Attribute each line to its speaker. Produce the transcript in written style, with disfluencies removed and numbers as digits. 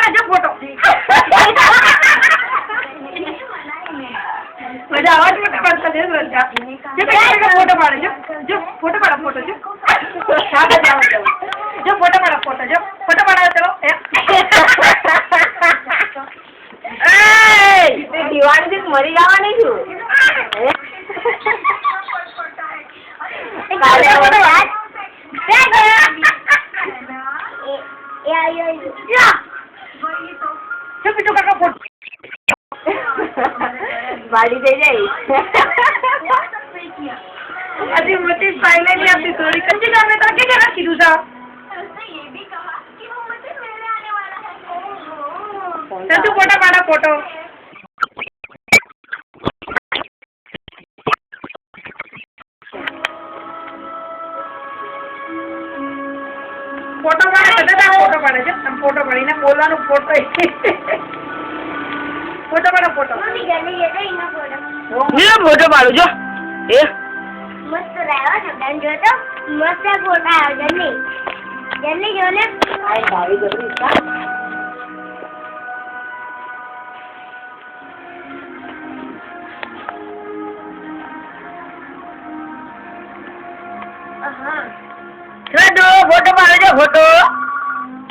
Speaker 1: જો ફોટો મજા આવે ફોટો પાડતા દે રજા જો ફોટો પાડે જો ફોટો પાડો ફોટો જો જો ફોટો પાડો ફોટો જો ફોટો પાડો ચલો
Speaker 2: તે દિવાળી થી મરી જવાની છું કાલે ફોટો વાત વાડી થઈ જાય
Speaker 1: અજી મોટી ફાઇનલી આપની થોડી કચ્ચી ગામે તો કે જરા કીધું તા તો ફોટો પાડા ફોટો ફોટો પાડે બધા ફોટો પાડે છે આમ ફોટો પાડીને બોલવાનું ફોટો ફોટો પાડો ફોટો
Speaker 2: મેં ફોટો પાડું જો એ
Speaker 3: મસ્ત રહ્યો છે બેન જો તો મસ્ત ફોટો આવ્યો જલ્દી જલ્દી જો ને
Speaker 2: આઈ ભાવી જલ્દી કા
Speaker 3: હા
Speaker 2: ફોટો પાડો જો ફોટો